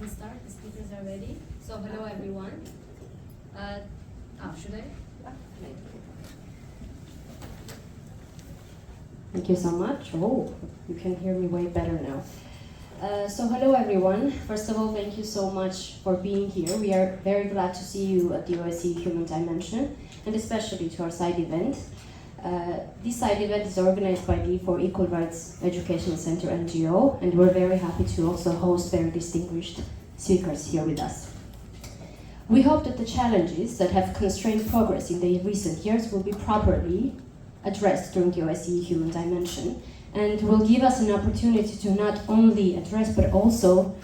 can start. The speakers are ready. So hello everyone. Should I? Thank you so much. Oh, you can hear me way better now. So hello everyone. First of all, thank you so much for being here. We are very glad to see you at the OSCE Human Dimension, and especially to our side event. This side event is organized by the For Equal Rights Educational Center NGO, and we're very happy to also host very distinguished speakers here with us. We hope that the challenges that have constrained progress in the recent years will be properly addressed during the OSCE Human Dimension, and will give us an opportunity to not only address but also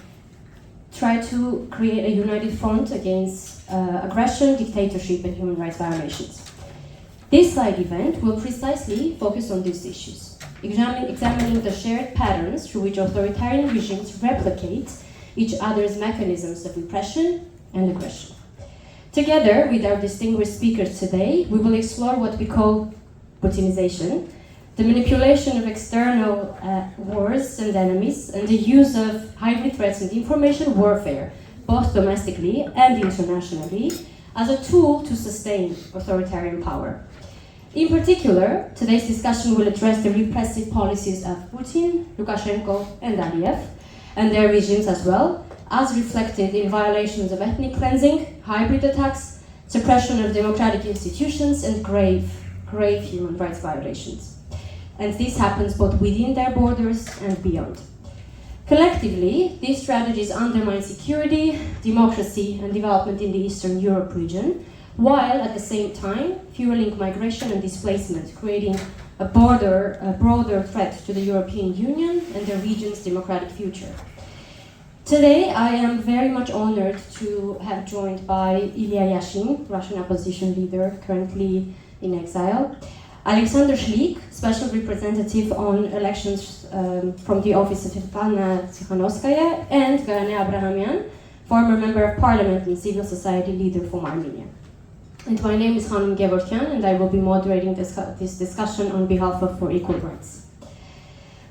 try to create a united front against aggression, dictatorship, and human rights violations. This side event will precisely focus on these issues, examining the shared patterns through which authoritarian regimes replicate each other's mechanisms of repression and aggression. Together with our distinguished speakers today, we will explore what we call Putinization, the manipulation of external wars and enemies, and the use of hybrid threats and information warfare, both domestically and internationally, as a tool to sustain authoritarian power. In particular, today's discussion will address the repressive policies of Putin, Lukashenko, and Aliyev, and their regimes as well, as reflected in violations of ethnic cleansing, hybrid attacks, suppression of democratic institutions, and grave human rights violations. And this happens both within their borders and beyond. Collectively, these strategies undermine security, democracy, and development in the Eastern Europe region, while at the same time fueling migration and displacement, creating a broader threat to the European Union and the region's democratic future. Today, I am very much honored to have joined by Ilya Yashin, Russian opposition leader currently in exile, Alexander Shlik, special representative on elections from the office of Svetlana Tsikhanouskaya, and Gane Abrahamian, former member of parliament and civil society leader from Armenia. And my name is Khanum Gevorgyan, and I will be moderating this discussion on behalf of For Equal Rights.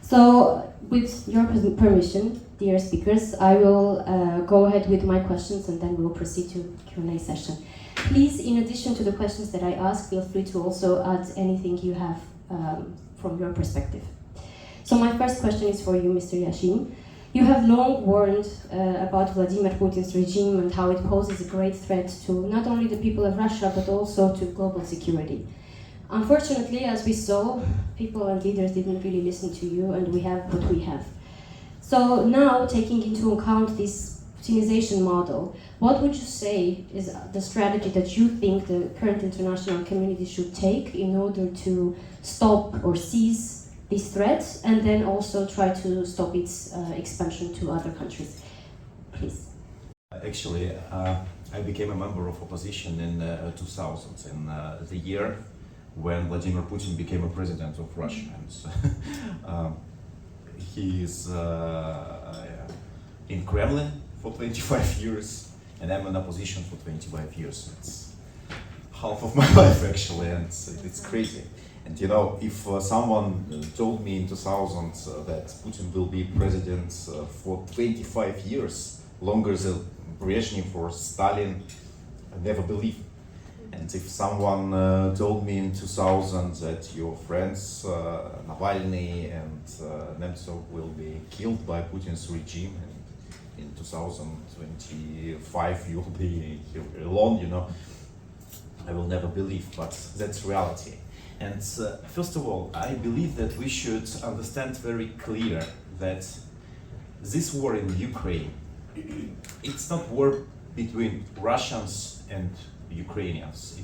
So, with your permission, dear speakers, I will go ahead with my questions and then we'll proceed to Q&A session. Please, in addition to the questions that I ask, feel free to also add anything you have from your perspective. So my first question is for you, Mr. Yashin. You have long warned about Vladimir Putin's regime and how it poses a great threat to not only the people of Russia, but also to global security. Unfortunately, as we saw, people and leaders didn't really listen to you, and we have what we have. So now, taking into account this Putinization model, what would you say is the strategy that you think the current international community should take in order to stop or seize these threats, and then also try to stop its expansion to other countries? Please. Actually, I became a member of opposition in 2000, in the year when Vladimir Putin became a president of Russia. And he is in Kremlin for 25 years, and I'm in opposition for 25 years. It's half of my life actually, and it's crazy. And you know, if someone told me in 2000 that Putin will be president for 25 years, longer than Brezhnev or Stalin, I never believed. And if someone told me in 2000 that your friends Navalny and Nemtsov will be killed by Putin's regime, and in 2025 you'll be alone, you know, I will never believe, but that's reality. And first of all, I believe that we should understand very clear that this war in Ukraine, it's not war between Russians and Ukrainians.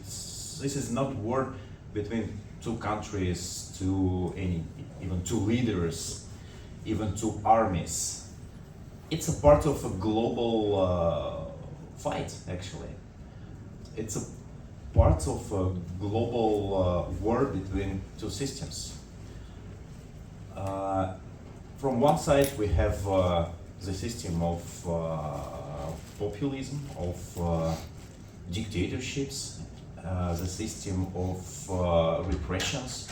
This is not war between two countries, even two leaders, even two armies. It's a part of a global fight, actually. It's a part of a global war between two systems. From one side, we have the system of populism, of dictatorships, the system of repressions,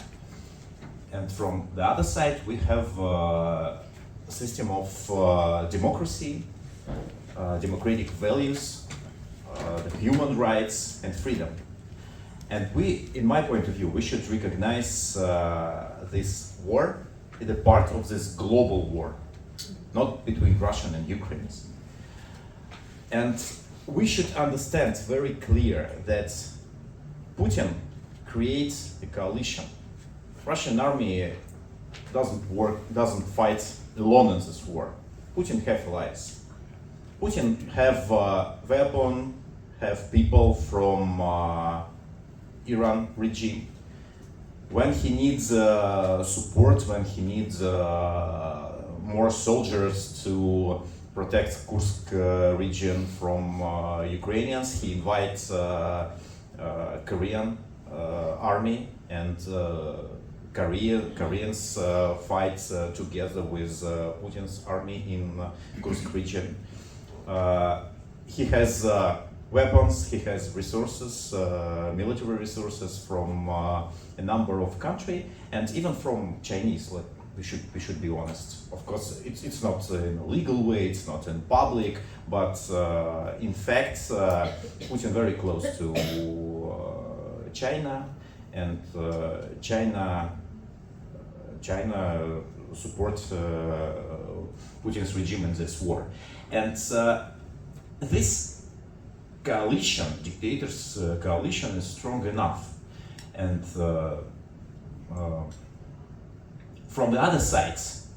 and from the other side, we have a system of democracy, democratic values, the human rights and freedom. And we, in my point of view, we should recognize this war as a part of this global war, not between Russian and Ukrainians. And we should understand very clear that Putin creates a coalition. Russian army doesn't fight alone in this war. Putin have allies. Putin have weapon, have people from Iran regime. When he needs support, when he needs more soldiers to protect Kursk region from Ukrainians, he invites Korean army, and Koreans fight together with Putin's army in Kursk region. He has weapons, he has resources, military resources from a number of countries, and even from Chinese. Like, we should be honest. Of course, it's not in a legal way, it's not in public, but in fact, Putin very close to China, and China supports Putin's regime in this war. And this coalition, dictators' coalition, is strong enough. And from the other sides,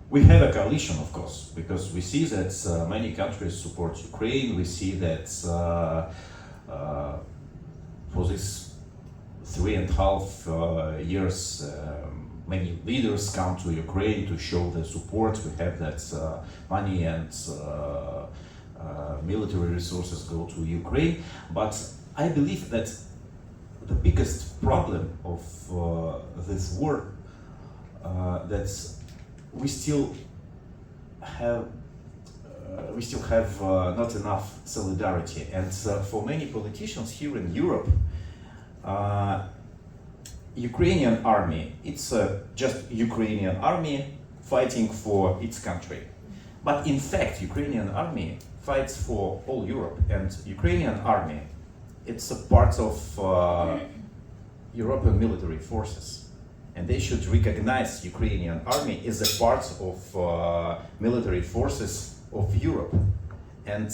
we have a coalition, of course, because we see that many countries support Ukraine. We see that for this 3.5 years, many leaders come to Ukraine to show their support. We have that money and military resources go to Ukraine. But I believe that the biggest problem of this war that we still have not enough solidarity, and for many politicians here in Europe, Ukrainian army, it's just Ukrainian army fighting for its country. But in fact, Ukrainian army fights for all Europe, and Ukrainian army, it's a part of European military forces. And they should recognize Ukrainian army as a part of military forces of Europe. And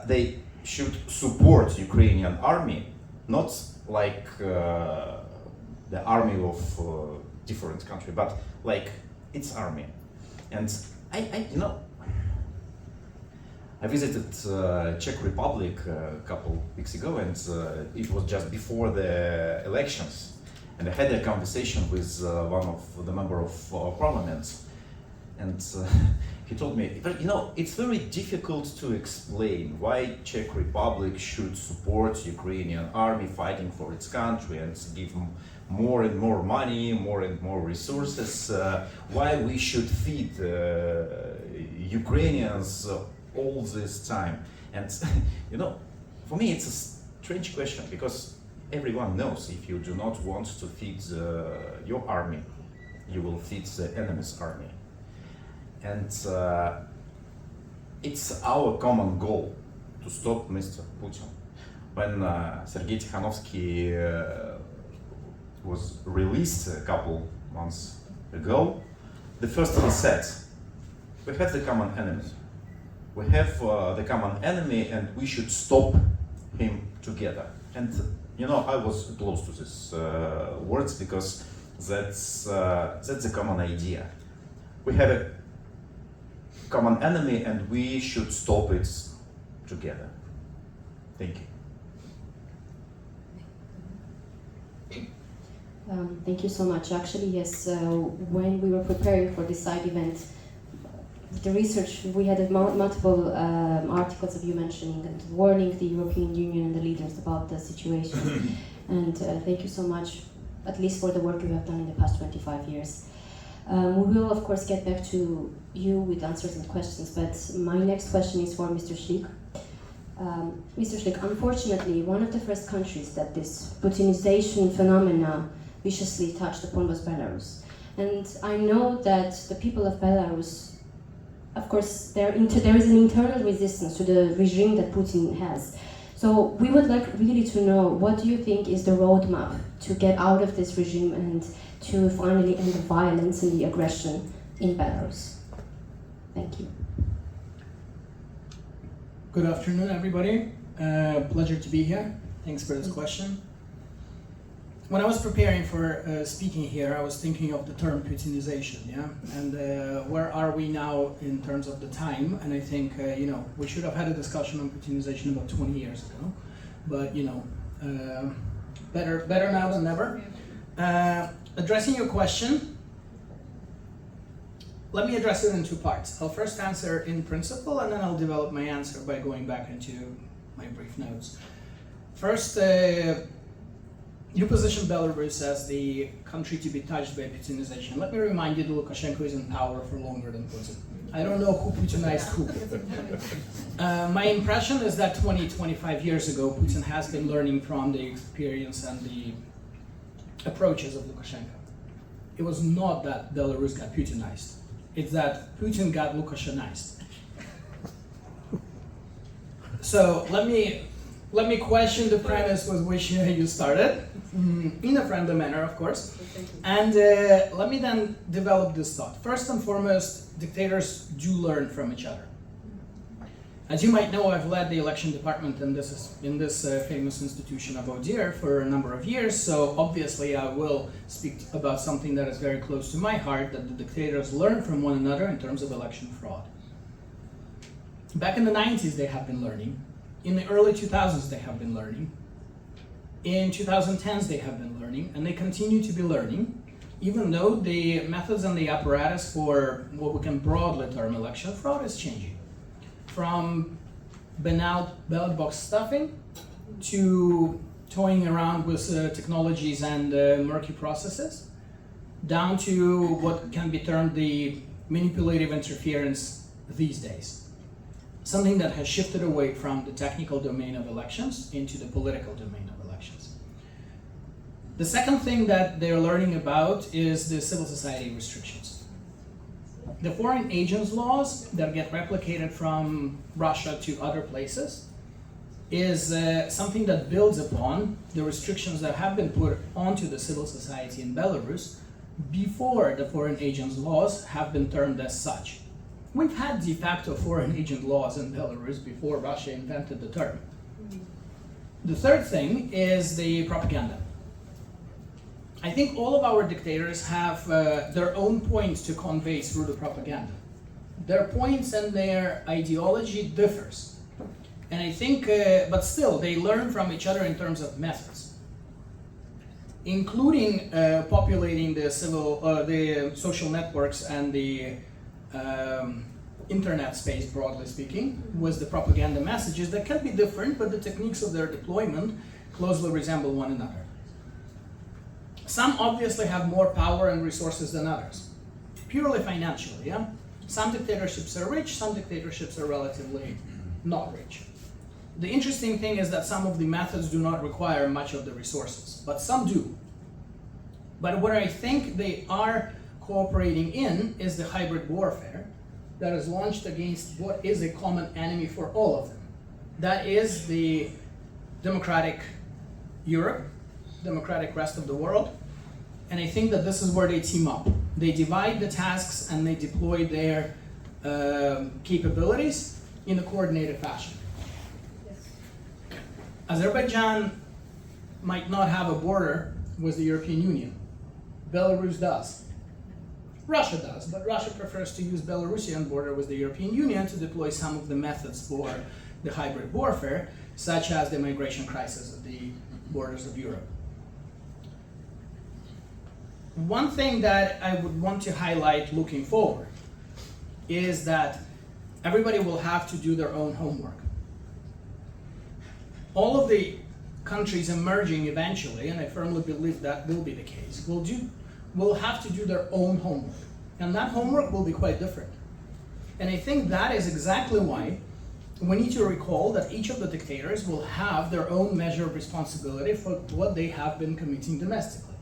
they should support Ukrainian army, not like the army of different country, but like its army. And I visited Czech Republic a couple weeks ago, and it was just before the elections. And I had a conversation with one of the member of parliament, and he told me, it's very difficult to explain why Czech Republic should support Ukrainian army fighting for its country and give more and more money, more and more resources, why we should feed Ukrainians all this time. And for me it's a strange question, because everyone knows if you do not want to feed your army, you will feed the enemy's army. And it's our common goal to stop Mr. Putin. When Sergei Tikhanovsky was released a couple months ago, the first he said, we have the common enemy. We have the common enemy, and we should stop him together. And I was close to these words, because that's a common idea. We have a common enemy, and we should stop it together. Thank you. Thank you so much. Actually, yes, when we were preparing for this side event, the research, we had multiple articles of you mentioning and warning the European Union and the leaders about the situation. And thank you so much, at least for the work you have done in the past 25 years. We will, of course, get back to you with answers and questions, but my next question is for Mr. Schlick. Mr. Schlick, unfortunately, one of the first countries that this Putinization phenomena viciously touched upon was Belarus. And I know that the people of Belarus of course, there is an internal resistance to the regime that Putin has. So we would like really to know, what do you think is the roadmap to get out of this regime and to finally end the violence and the aggression in Belarus? Thank you. Good afternoon, everybody. Pleasure to be here. Thanks for this question. When I was preparing for speaking here, I was thinking of the term Putinization, yeah? And where are we now in terms of the time? And I think, you know, we should have had a discussion on Putinization about 20 years ago. But, you know, better now than never. Addressing your question, let me address it in two parts. I'll first answer in principle, and then I'll develop my answer by going back into my brief notes. First, you position Belarus as the country to be touched by Putinization. Let me remind you that Lukashenko is in power for longer than Putin. I don't know who Putinized who. My impression is that 20-25 years ago, Putin has been learning from the experience and the approaches of Lukashenko. It was not that Belarus got Putinized. It's that Putin got Lukashenized. So let me question the premise with which you started, in a friendly manner, of course. And let me then develop this thought. First and foremost, dictators do learn from each other. As you might know, I've led the election department in this famous institution of ODIHR for a number of years, so obviously I will speak about something that is very close to my heart, that the dictators learn from one another in terms of election fraud. Back in the 90s, they have been learning. In the early 2000s, they have been learning. In 2010s, they have been learning, and they continue to be learning, even though the methods and the apparatus for what we can broadly term election fraud is changing. From banal ballot box stuffing to toying around with technologies and murky processes, down to what can be termed the manipulative interference these days. Something that has shifted away from the technical domain of elections into the political domain of elections. The second thing that they're learning about is the civil society restrictions. The foreign agents laws that get replicated from Russia to other places is something that builds upon the restrictions that have been put onto the civil society in Belarus before the foreign agents laws have been termed as such. We've had de facto foreign agent laws in Belarus before Russia invented the term. The third thing is the propaganda. I think all of our dictators have their own points to convey through the propaganda. Their points and their ideology differs. And I think, but still, they learn from each other in terms of methods, including populating the social networks and the internet space, broadly speaking, with the propaganda messages that can be different, but the techniques of their deployment closely resemble one another. Some obviously have more power and resources than others, purely financially, yeah? Some dictatorships are rich, some dictatorships are relatively not rich. The interesting thing is that some of the methods do not require much of the resources, but some do. But what I think they are cooperating in is the hybrid warfare that is launched against what is a common enemy for all of them. That is the democratic Europe, democratic rest of the world, and I think that this is where they team up. They divide the tasks and they deploy their capabilities in a coordinated fashion. Yes. Azerbaijan might not have a border with the European Union. Belarus does. Russia does, but Russia prefers to use Belarusian border with the European Union to deploy some of the methods for the hybrid warfare, such as the migration crisis at the borders of Europe. One thing that I would want to highlight looking forward is that everybody will have to do their own homework. All of the countries emerging eventually, and I firmly believe that will be the case, will have to do their own homework. And that homework will be quite different. And I think that is exactly why we need to recall that each of the dictators will have their own measure of responsibility for what they have been committing domestically.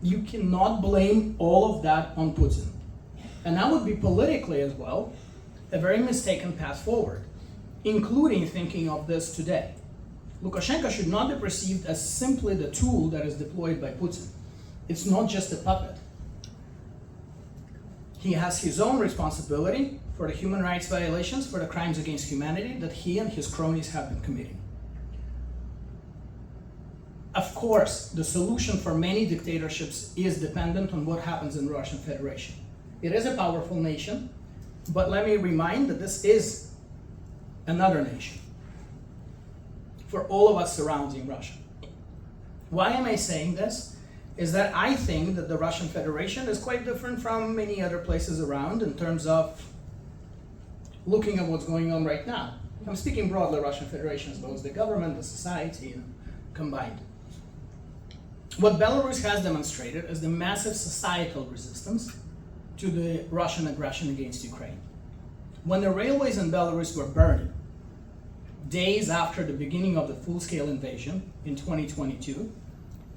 You cannot blame all of that on Putin. And that would be politically as well a very mistaken path forward, including thinking of this today. Lukashenko should not be perceived as simply the tool that is deployed by Putin. It's not just a puppet. He has his own responsibility for the human rights violations, for the crimes against humanity that he and his cronies have been committing. Of course, the solution for many dictatorships is dependent on what happens in the Russian Federation. It is a powerful nation, but let me remind that this is another nation for all of us surrounding Russia. Why am I saying this? Is that I think that the Russian Federation is quite different from many other places around in terms of looking at what's going on right now. I'm speaking broadly Russian Federation as both the government, the society, combined. What Belarus has demonstrated is the massive societal resistance to the Russian aggression against Ukraine. When the railways in Belarus were burning, days after the beginning of the full-scale invasion in 2022,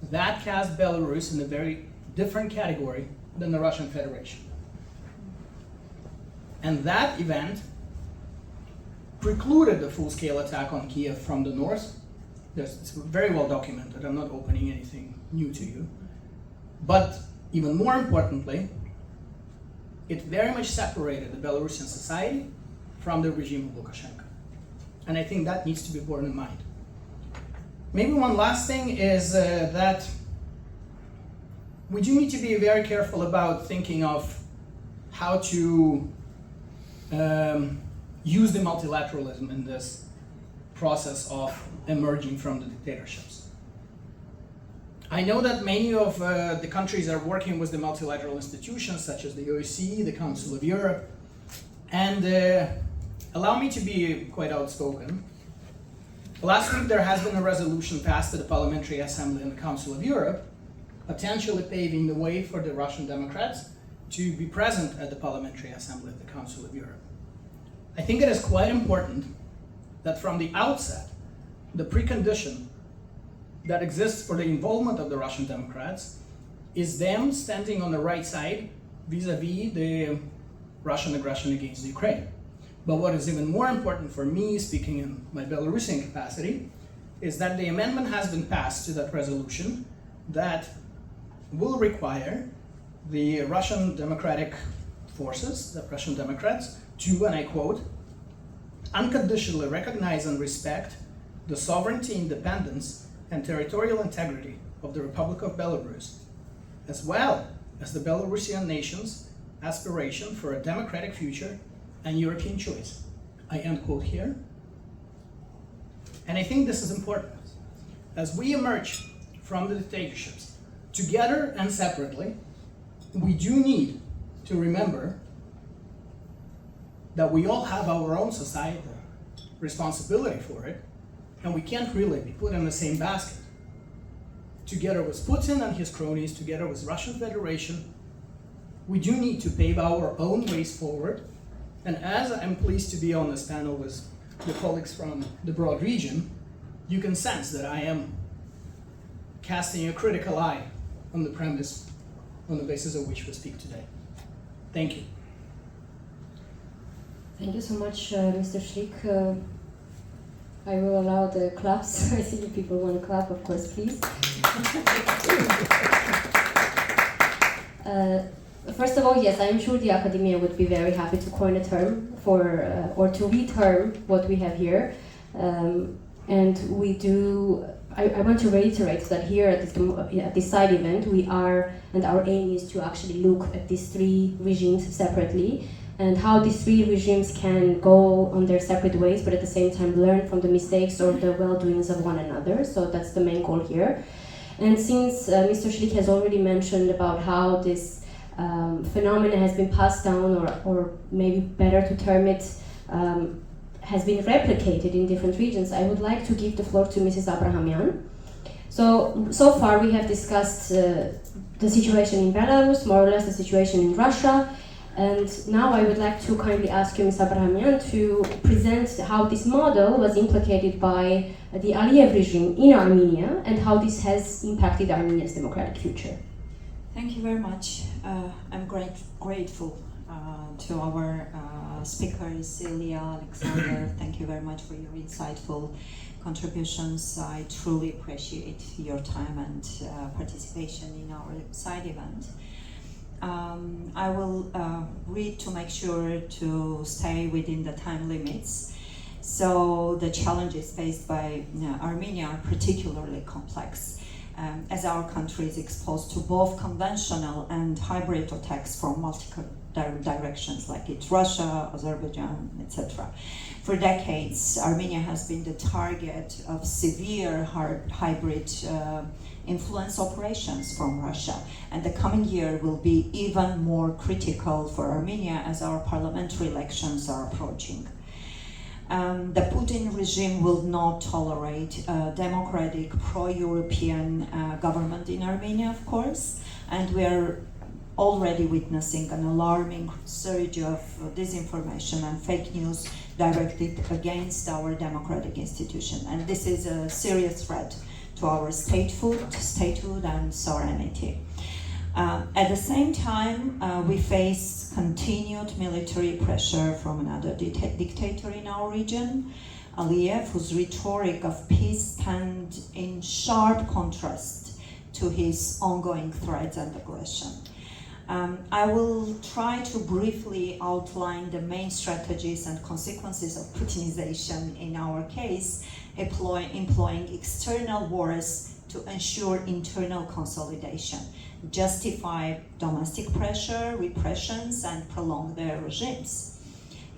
that cast Belarus in a very different category than the Russian Federation. And that event precluded the full-scale attack on Kiev from the north. It's very well documented. I'm not opening anything new to you. But even more importantly, it very much separated the Belarusian society from the regime of Lukashenko. And I think that needs to be borne in mind. Maybe one last thing is that we do need to be very careful about thinking of how to use the multilateralism in this process of emerging from the dictatorships. I know that many of the countries are working with the multilateral institutions such as the OSCE, the Council of Europe, and allow me to be quite outspoken. Last week there has been a resolution passed at the Parliamentary Assembly and the Council of Europe, potentially paving the way for the Russian Democrats to be present at the Parliamentary Assembly of the Council of Europe. I think it is quite important that from the outset, the precondition that exists for the involvement of the Russian Democrats is them standing on the right side vis-a-vis the Russian aggression against Ukraine. But what is even more important for me, speaking in my Belarusian capacity, is that the amendment has been passed to that resolution that will require the Russian democratic forces, the Russian Democrats, to, and I quote, unconditionally recognize and respect the sovereignty, independence, and territorial integrity of the Republic of Belarus, as well as the Belarusian nation's aspiration for a democratic future and European choice. I end quote here. And I think this is important. As we emerge from the dictatorships, together and separately, we do need to remember that we all have our own societal responsibility for it, and we can't really be put in the same basket. Together with Putin and his cronies, together with Russian Federation, we do need to pave our own ways forward. And as I'm pleased to be on this panel with the colleagues from the broad region, you can sense that I am casting a critical eye on the premise on the basis of which we speak today. Thank you. Thank you so much, Mr. Schlick. I will allow the claps. I see people want to clap, of course, please. First of all, yes, I'm sure the academia would be very happy to coin a term for, or to re-term what we have here. And we do, I want to reiterate that here at this side event, we are, and our aim is to actually look at these three regimes separately and how these three regimes can go on their separate ways, but at the same time learn from the mistakes or the well-doings of one another. So that's the main goal here. And since Mr. Schlick has already mentioned about how this phenomena has been passed down, or maybe better to term it, has been replicated in different regions, I would like to give the floor to Mrs. Abrahamian. So far we have discussed the situation in Belarus, more or less the situation in Russia, and now I would like to kindly ask you, Ms. Abrahamian, to present how this model was implicated by the Aliyev regime in Armenia and how this has impacted Armenia's democratic future. Thank you very much. I'm grateful to our speakers, Ilya, Alexander. Thank you very much for your insightful contributions. I truly appreciate your time and participation in our side event. I will read to make sure to stay within the time limits. So the challenges faced by Armenia are particularly complex, as our country is exposed to both conventional and hybrid attacks from multiple directions, like it's Russia, Azerbaijan, etc. For decades, Armenia has been the target of severe hybrid influence operations from Russia, and the coming year will be even more critical for Armenia as our parliamentary elections are approaching. The Putin regime will not tolerate a democratic, pro-European government in Armenia, of course, and we are already witnessing an alarming surge of disinformation and fake news directed against our democratic institution. And this is a serious threat to our statehood and sovereignty. At the same time, we face continued military pressure from another dictator in our region, Aliyev, whose rhetoric of peace stands in sharp contrast to his ongoing threats and aggression. I will try to briefly outline the main strategies and consequences of Putinization in our case, employing external wars to ensure internal consolidation, justify domestic pressure, repressions, and prolong their regimes.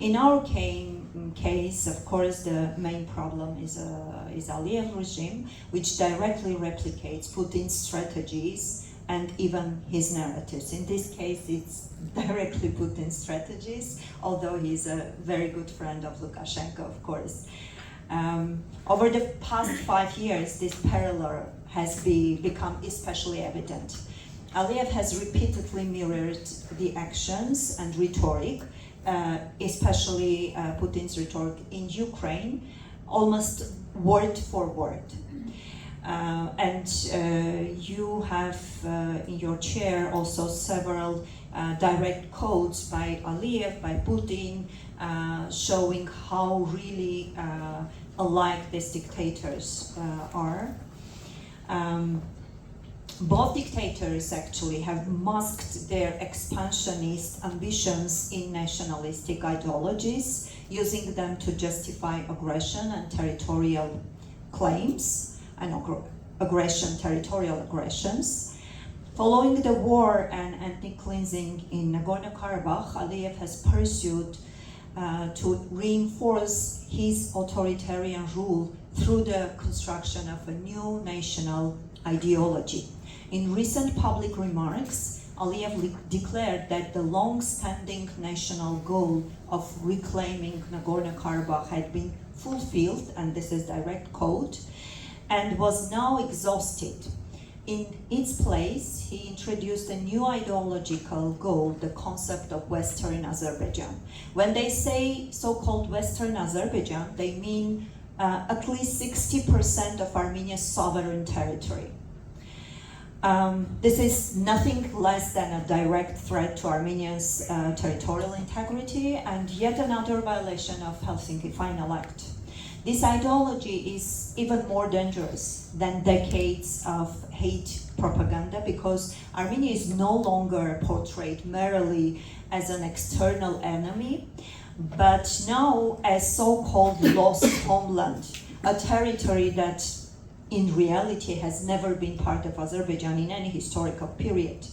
In our case, of course, the main problem is Aliyev regime, which directly replicates Putin's strategies and even his narratives. In this case, it's directly Putin's strategies, although he's a very good friend of Lukashenko, of course. Over the past 5 years, this parallel has become especially evident. Aliyev has repeatedly mirrored the actions and rhetoric, especially Putin's rhetoric in Ukraine, almost word for word. You have in your chair also several direct quotes by Aliyev, by Putin, showing how really alike these dictators are. Both dictators actually have masked their expansionist ambitions in nationalistic ideologies, using them to justify aggression and territorial claims and territorial aggressions. Following the war and ethnic cleansing in Nagorno-Karabakh, Aliyev has pursued to reinforce his authoritarian rule through the construction of a new national ideology. In recent public remarks, Aliyev declared that the long-standing national goal of reclaiming Nagorno-Karabakh had been fulfilled, and this is direct quote, and was now exhausted. In its place, he introduced a new ideological goal, the concept of Western Azerbaijan. When they say so-called Western Azerbaijan, they mean at least 60% of Armenia's sovereign territory. This is nothing less than a direct threat to Armenia's territorial integrity and yet another violation of Helsinki Final Act. This ideology is even more dangerous than decades of hate propaganda because Armenia is no longer portrayed merely as an external enemy, but now as so-called lost homeland, a territory that in reality has never been part of Azerbaijan in any historical period.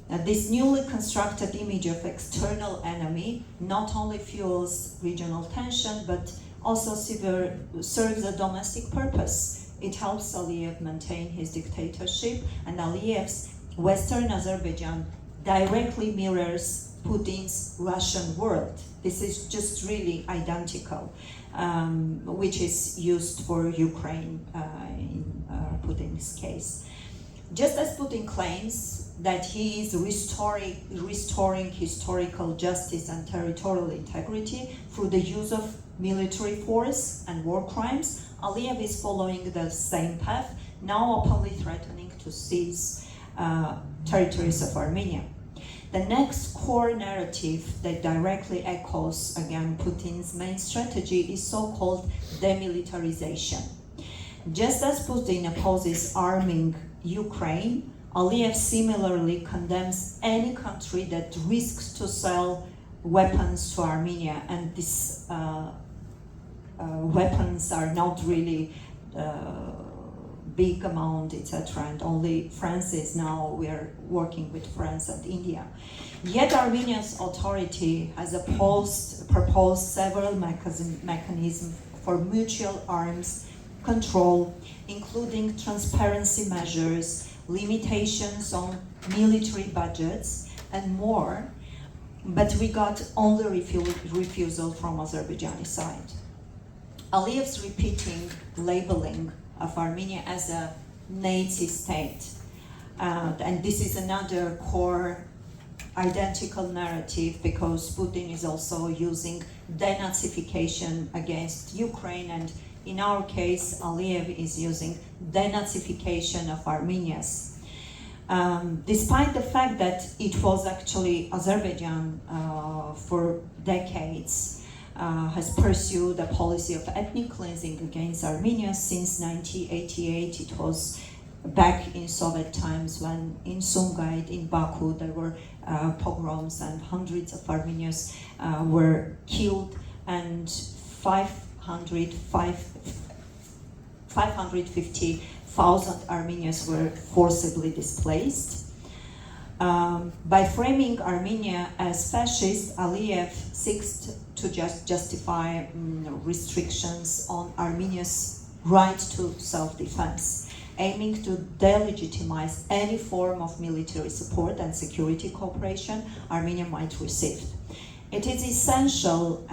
This newly constructed image of external enemy not only fuels regional tension, but also serves a domestic purpose. It helps Aliyev maintain his dictatorship, and Aliyev's Western Azerbaijan directly mirrors Putin's Russian world. This is just really identical, which is used for Ukraine in Putin's case. Just as Putin claims that he is restoring historical justice and territorial integrity through the use of military force and war crimes, Aliyev is following the same path, now openly threatening to seize territories of Armenia. The next core narrative that directly echoes, again, Putin's main strategy is so-called demilitarization. Just as Putin opposes arming Ukraine, Aliyev similarly condemns any country that risks to sell weapons to Armenia, and these weapons are not really big amount, etc. And only France is now, we are working with France and India. Yet Armenia's authority has proposed several mechanisms for mutual arms control, including transparency measures, limitations on military budgets, and more, but we got only refusal from Azerbaijani side. Aliyev's repeating labeling of Armenia as a Nazi state, and this is another core identical narrative, because Putin is also using denazification against Ukraine, and in our case, Aliyev is using denazification of Armenians. Despite the fact that it was actually Azerbaijan for decades has pursued a policy of ethnic cleansing against Armenia since 1988. It was back in Soviet times when in Sumgait, in Baku, there were pogroms and hundreds of Armenians were killed, and 550,000 Armenians were forcibly displaced. By framing Armenia as fascist, Aliyev seeks to justify restrictions on Armenia's right to self-defense, aiming to delegitimize any form of military support and security cooperation Armenia might receive. It is essential,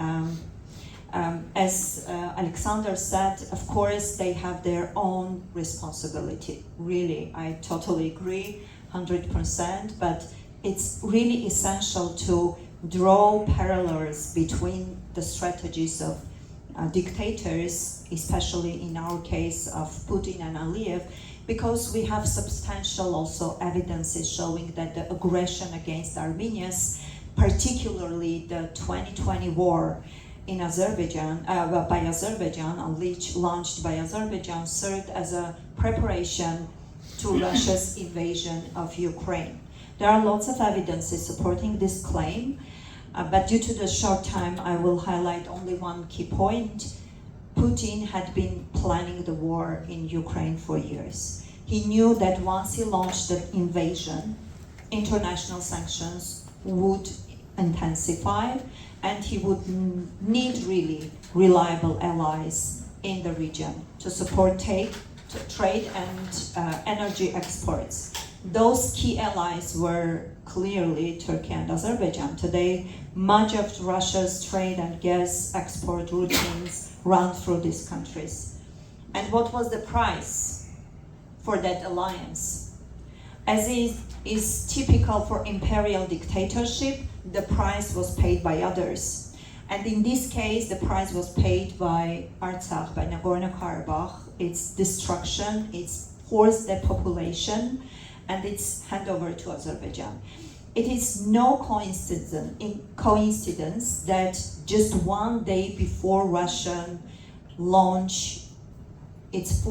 as Alexander said, of course, they have their own responsibility. Really, I totally agree, 100%, but it's really essential to draw parallels between the strategies of dictators, especially in our case of Putin and Aliyev, because we have substantial also evidences showing that the aggression against Armenians, particularly the 2020 war in Azerbaijan, by Azerbaijan, launched by Azerbaijan, served as a preparation to Russia's invasion of Ukraine. There are lots of evidences supporting this claim, but due to the short time, I will highlight only one key point. Putin had been planning the war in Ukraine for years. He knew that once he launched the invasion, international sanctions would intensify, and he would need really reliable allies in the region to support trade and energy exports. Those key allies were clearly Turkey and Azerbaijan. Today, much of Russia's trade and gas export routines run through these countries. And what was the price for that alliance? As is typical for imperial dictatorship, the price was paid by others. And in this case, the price was paid by Artsakh, by Nagorno-Karabakh, its destruction, its forced depopulation, and its handover to Azerbaijan. It is no coincidence that just one day before Russia launched its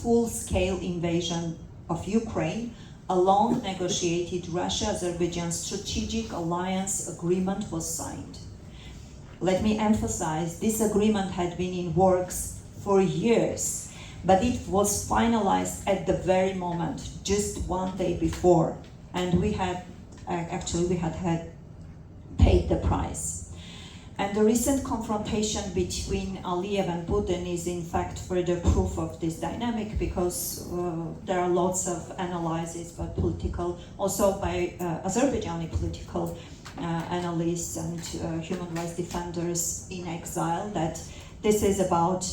full-scale invasion of Ukraine, a long-negotiated Russia-Azerbaijan strategic alliance agreement was signed. Let me emphasize, this agreement had been in works for years, but it was finalized at the very moment, just one day before, and we had paid the price. And the recent confrontation between Aliyev and Putin is in fact further proof of this dynamic, because there are lots of analyses by also by Azerbaijani political analysts and human rights defenders in exile, that this is about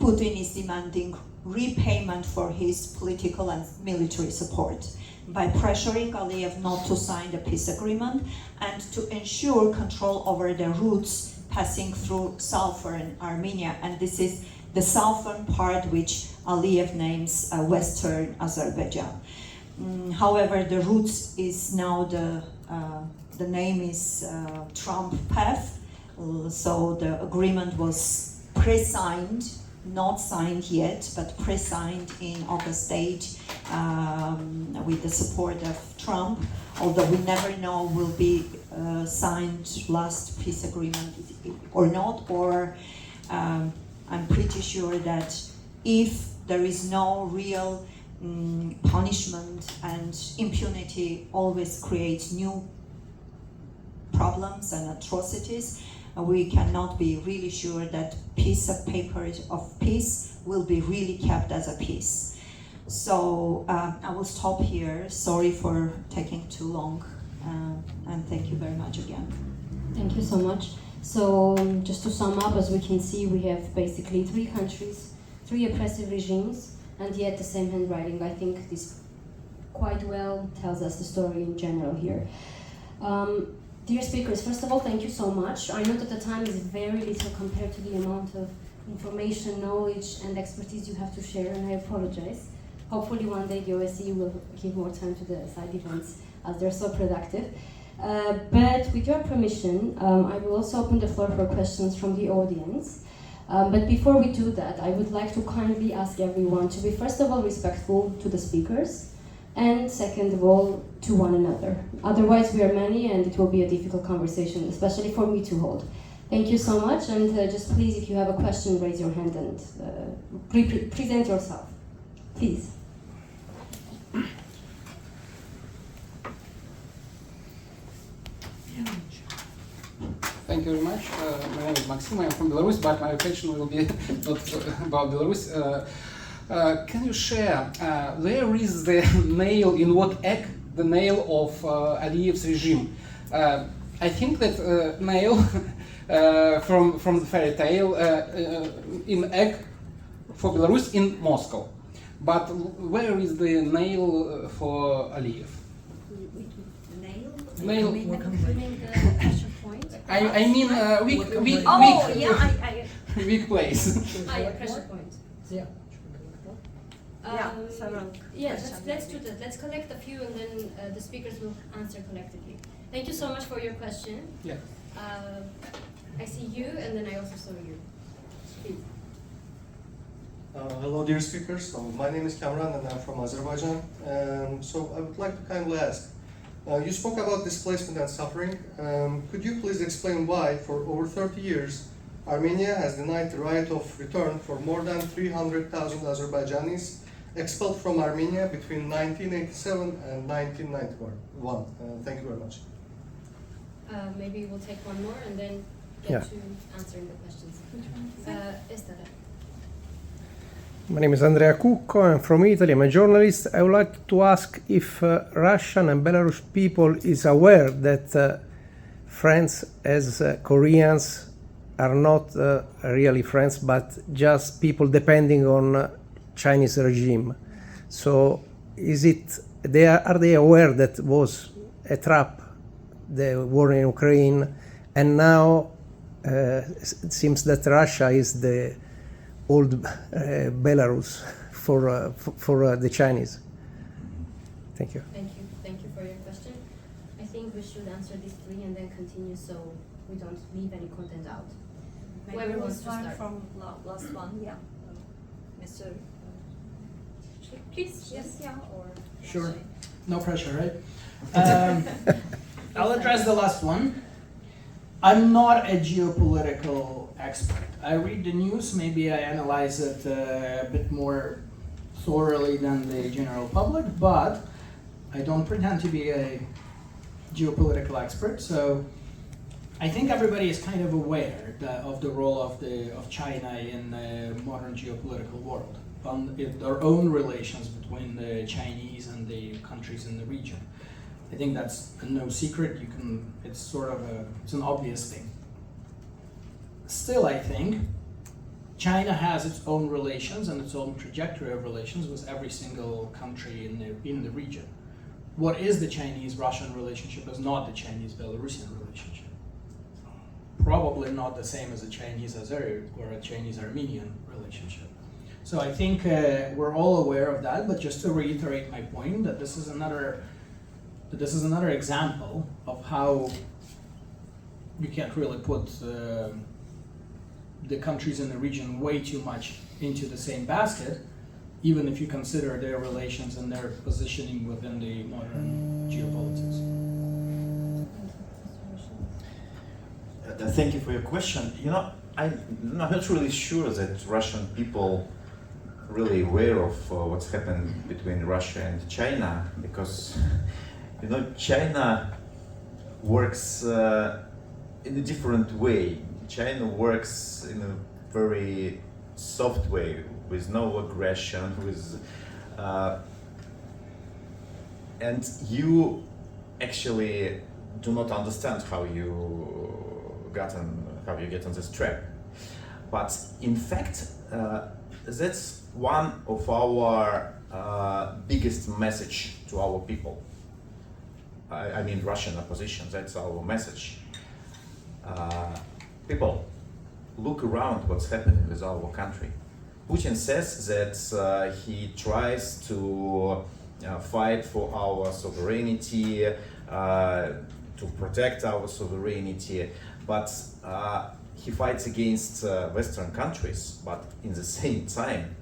Putin is demanding repayment for his political and military support by pressuring Aliyev not to sign the peace agreement and to ensure control over the routes passing through southern Armenia. And this is the southern part which Aliyev names Western Azerbaijan. However, the roots is now the name is Trump path. So the agreement was pre-signed, not signed yet, but pre-signed in August 8 with the support of Trump. Although we never know will be signed last peace agreement or not, or I'm pretty sure that if there is no real punishment, and impunity always creates new problems and atrocities, we cannot be really sure that piece of paper of peace will be really kept as a peace. So I will stop here. Sorry for taking too long, and thank you very much again. Thank you so much. So just to sum up, as we can see, we have basically 3 countries, 3 oppressive regimes, and yet the same handwriting. I think this quite well tells us the story in general here. Dear speakers, first of all, thank you so much. I know that the time is very little compared to the amount of information, knowledge, and expertise you have to share, and I apologize. Hopefully one day the OSCE will give more time to the side events, as they're so productive. But with your permission, I will also open the floor for questions from the audience. But before we do that, I would like to kindly ask everyone to be, first of all, respectful to the speakers, and second of all, to one another. Otherwise, we are many, and it will be a difficult conversation, especially for me to hold. Thank you so much, and just please, if you have a question, raise your hand and present yourself. Please. Thank you very much. My name is Maxim. I am from Belarus, but my occasion will be not about Belarus. Can you share where is the nail, in what egg the nail of Aliyev's regime? I think that nail from the fairy tale in egg for Belarus in Moscow. But where is the nail for Aliyev? Nail. I mean weak place. Pressure point. Yeah. Let's do that. Let's collect a few, and then the speakers will answer collectively. Thank you so much for your question. Yeah. I see you, and then I also saw you. Please. Hello, dear speakers. So my name is Kamran, and I'm from Azerbaijan. So I would like to kindly ask, you spoke about displacement and suffering. Could you please explain why, for over 30 years, Armenia has denied the right of return for more than 300,000 Azerbaijanis expelled from Armenia between 1987 and 1991? Thank you very much. Maybe we'll take one more, and then get to answering the questions. Esther. My name is Andrea Cucco, I'm from Italy, I'm a journalist. I would like to ask if Russian and Belarus people is aware that friends as Koreans are not really friends, but just people depending on Chinese regime. So are they aware that was a trap, the war in Ukraine, and now it seems that Russia is the old Belarus for the Chinese. Thank you. Thank you for your question. I think we should answer these 3 and then continue, so we don't leave any content out. Maybe Whoever we'll wants to start start. from last one. Yeah, Mr. Please. Yes, yeah, or Sure. No pressure, right? I'll address the last one. I'm not a geopolitical expert. I read the news, maybe I analyze it a bit more thoroughly than the general public, but I don't pretend to be a geopolitical expert. So I think everybody is kind of aware of the role of China in the modern geopolitical world, on their own relations between the Chinese and the countries in the region. I think that's no secret. It's sort of it's an obvious thing. Still, I think China has its own relations and its own trajectory of relations with every single country in the region. What is the Chinese-Russian relationship is not the Chinese-Belarusian relationship. Probably not the same as a Chinese-Azeri or a Chinese-Armenian relationship. So I think we're all aware of that, but just to reiterate my point, that this is another example of how you can't really put the countries in the region way too much into the same basket, even if you consider their relations and their positioning within the modern geopolitics. Thank you for your question. You know, I'm not really sure that Russian people really aware of what's happened between Russia and China, because you know, China works in a different way. China works in a very soft way, with no aggression, with and you actually do not understand how you get on this trap. But in fact, that's one of our biggest message to our people. I mean Russian opposition, that's our message. People, look around what's happening with our country. Putin says that he tries to fight for our sovereignty, to protect our sovereignty, but he fights against Western countries, but in the same time,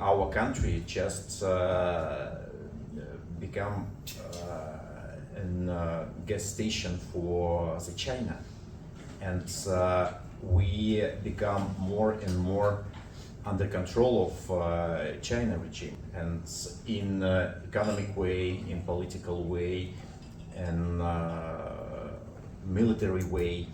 our country just become a gas station for the China, and we become more and more under control of China regime, and in economic way, in political way, and military way.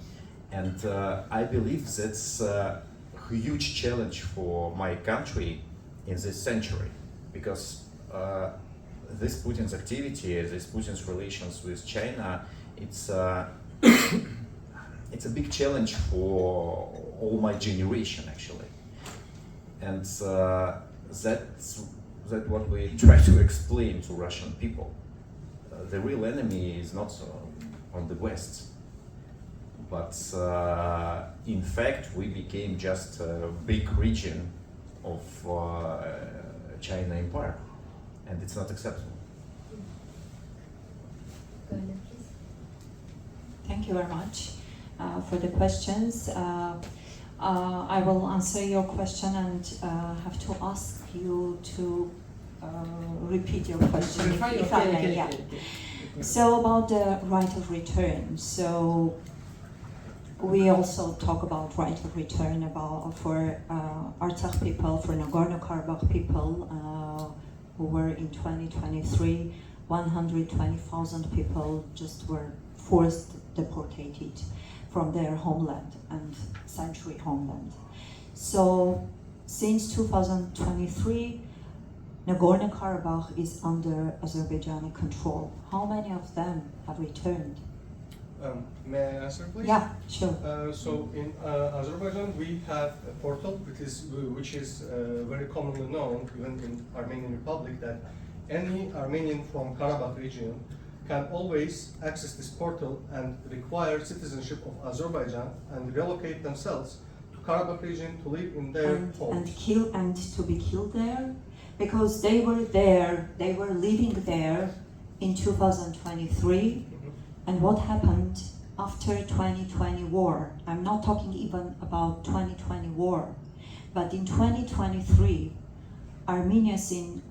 And I believe that's a huge challenge for my country in this century, because this Putin's activity, this Putin's relations with China, it's a big challenge for all my generation, actually. And that's what we try to explain to Russian people. The real enemy is not on the West, but in fact we became just a big region of China Empire, and it's not acceptable. Go ahead, please. Thank you very much for the questions. I will answer your question and have to ask you to repeat your question if I may. Yeah. So about the right of return. So we also talk about right of return for Artsakh people, for Nagorno-Karabakh people who were in 2023, 120,000 people just were forced deported from their homeland and sanctuary homeland. So since 2023, Nagorno-Karabakh is under Azerbaijani control. How many of them have returned? May I answer, please? Yeah, sure. So in Azerbaijan, we have a portal which is very commonly known, even in Armenian Republic, that any Armenian from Karabakh region can always access this portal and require citizenship of Azerbaijan and relocate themselves to Karabakh region to live in their homes. And to be killed there, because they were there, they were living there in 2023. And what happened after 2020 war? I'm not talking even about 2020 war, but in 2023, Armenians in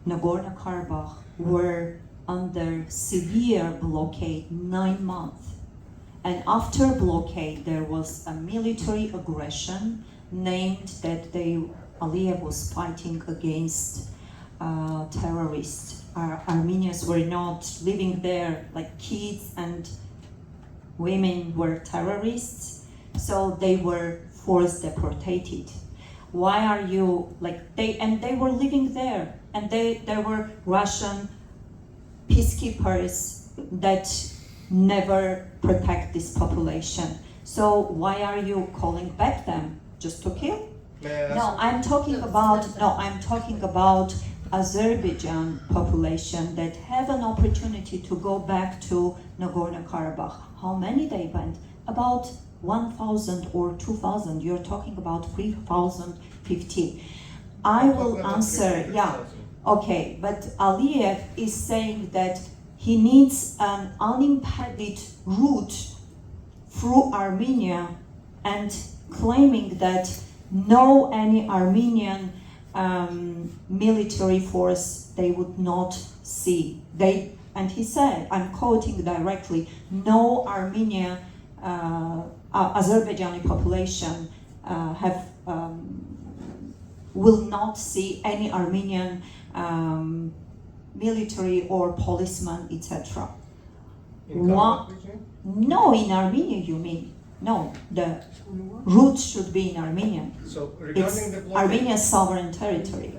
Nagorno-Karabakh were under severe blockade 9 months. And after blockade, there was a military aggression named that Aliyev was fighting against terrorists. Armenians were not living there, like kids and women were terrorists, so they were forced deported. Why are you they were living there, and there were Russian peacekeepers that never protect this population. So why are you calling back them? Just to kill? No, I'm talking about Azerbaijan population that have an opportunity to go back to Nagorno-Karabakh. How many they went? About 1,000 or 2,000. You're talking about 3,050. I will answer, yeah. Okay, but Aliyev is saying that he needs an unimpeded route through Armenia and claiming that no any Armenian military force they would not see. And he said, I'm quoting directly, no Armenia, Azerbaijani population will not see any Armenian military or policeman, etc. No, in Armenia you mean? No, the route should be in Armenian. So regarding It's the blockade, Armenia's sovereign territory.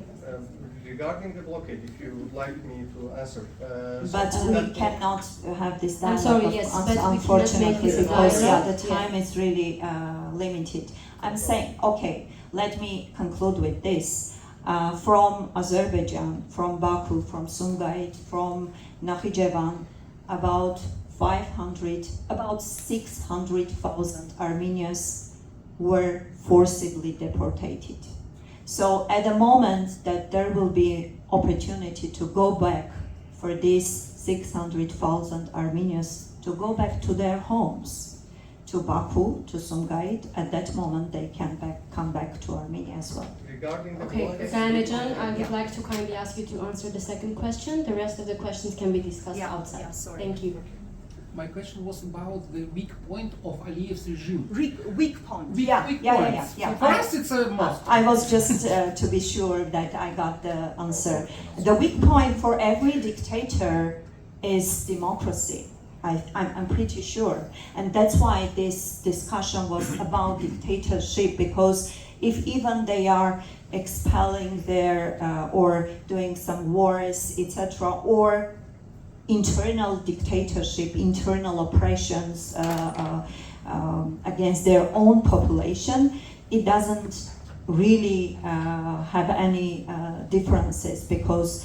regarding the blockade, if you would like me to answer. But we cannot have this I'm dialogue, sorry, yes, but we cannot unfortunately, make this because dialogue. the time is really limited. I'm saying, okay, let me conclude with this. From Azerbaijan, from Baku, from Sumgait, from Nakhichevan, about 600,000 Armenians were forcibly deported. So at the moment that there will be opportunity to go back for these 600,000 Armenians to go back to their homes, to Baku, to Sumgait, at that moment they can come back to Armenia as well. Regarding the Okay, blockade, Ghanajan, I would like to kindly ask you to answer the second question. The rest of the questions can be discussed outside. Yeah, sorry. Thank you. My question was about the weak point of Aliyev's regime. Weak point. Weak Yeah. points. Yeah. For us, it's a must. I was just to be sure that I got the answer. The weak point for every dictator is democracy. I'm pretty sure. And that's why this discussion was about dictatorship, because if even they are expelling their, or doing some wars, etc., or internal dictatorship, internal oppressions against their own population, it doesn't really have any differences, because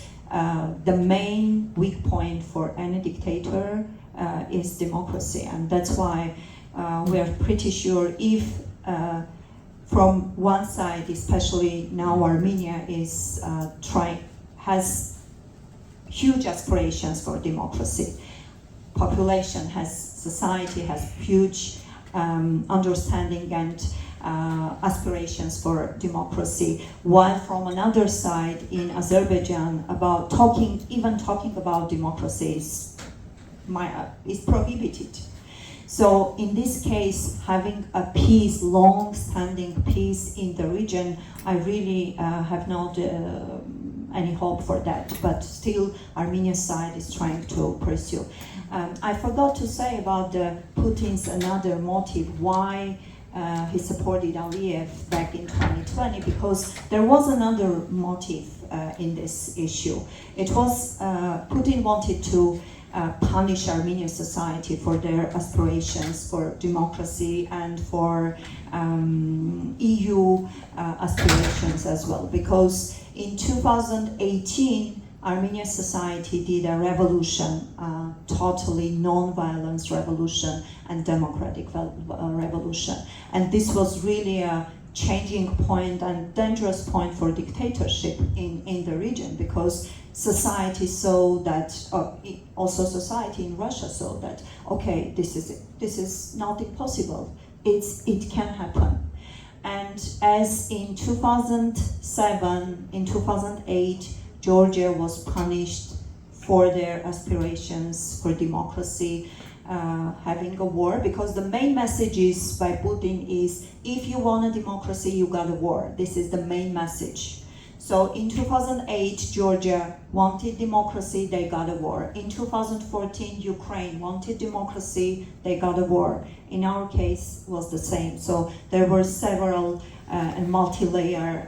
the main weak point for any dictator is democracy. And that's why we are pretty sure if from one side, especially now Armenia is has huge aspirations for democracy. Population society has huge understanding and aspirations for democracy, while from another side in Azerbaijan, even talking about democracy is prohibited. So in this case, having a peace, long-standing peace in the region, I really have not any hope for that, but still Armenia's side is trying to pursue. I forgot to say about Putin's another motive, why he supported Aliyev back in 2020, because there was another motive in this issue. It was Putin wanted to punish Armenian society for their aspirations for democracy and for EU aspirations as well, because in 2018 Armenian society did a revolution, totally non-violence revolution and democratic revolution, and this was really a changing point and dangerous point for dictatorship in the region, because society saw that, also society in Russia saw that, okay, this is not impossible, it can happen. And as in 2007, in 2008, Georgia was punished for their aspirations for democracy, having a war, because the main message is by Putin is, if you want a democracy, you got a war. This is the main message. So in 2008, Georgia wanted democracy, they got a war. In 2014, Ukraine wanted democracy, they got a war. In our case, was the same. So there were several and multi-layer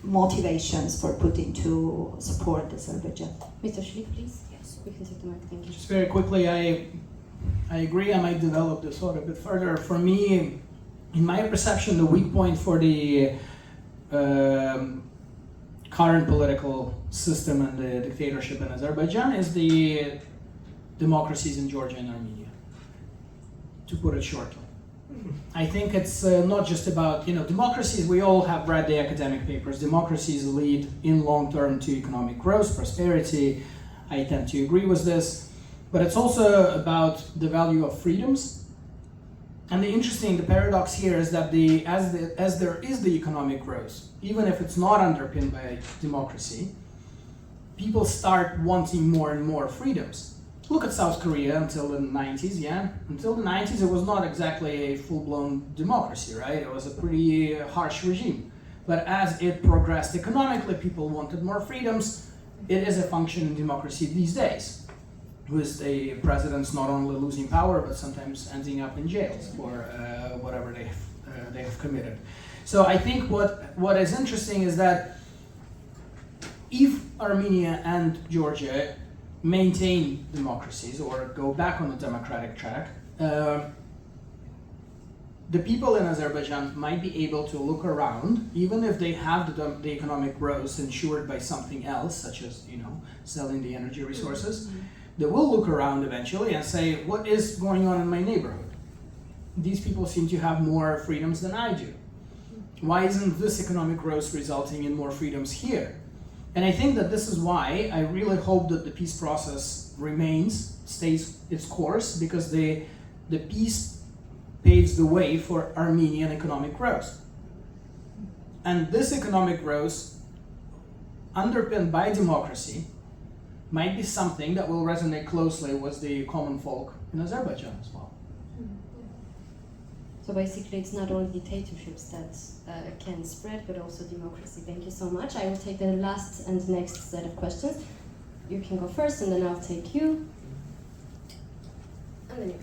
motivations for Putin to support Azerbaijan. Mr. Shlik, please. Yes. We can take the mic. Thank you. Just very quickly, I agree. I might develop this thought a bit further. For me, in my perception, the weak point for the current political system and the dictatorship in Azerbaijan is the democracies in Georgia and Armenia, to put it shortly. I think it's not just about, democracies, we all have read the academic papers. Democracies lead in long term to economic growth, prosperity. I tend to agree with this. But it's also about the value of freedoms. And the paradox here is that as there is the economic growth, even if it's not underpinned by democracy, people start wanting more and more freedoms. Look at South Korea until the 90s, yeah? Until the 90s, it was not exactly a full-blown democracy, right? It was a pretty harsh regime. But as it progressed economically, people wanted more freedoms. It is a functioning democracy these days, with the presidents not only losing power, but sometimes ending up in jails for whatever they have committed. So I think what is interesting is that if Armenia and Georgia maintain democracies or go back on the democratic track, the people in Azerbaijan might be able to look around, even if they have the economic growth ensured by something else, such as selling the energy resources. They will look around eventually and say, what is going on in my neighborhood? These people seem to have more freedoms than I do. Why isn't this economic growth resulting in more freedoms here? And I think that this is why I really hope that the peace process stays its course, because the peace paves the way for Armenian economic growth. And this economic growth, underpinned by democracy, might be something that will resonate closely with the common folk in Azerbaijan as well. So basically, it's not only dictatorships that can spread, but also democracy. Thank you so much. I will take the last and next set of questions. You can go first, and then I'll take you. And then you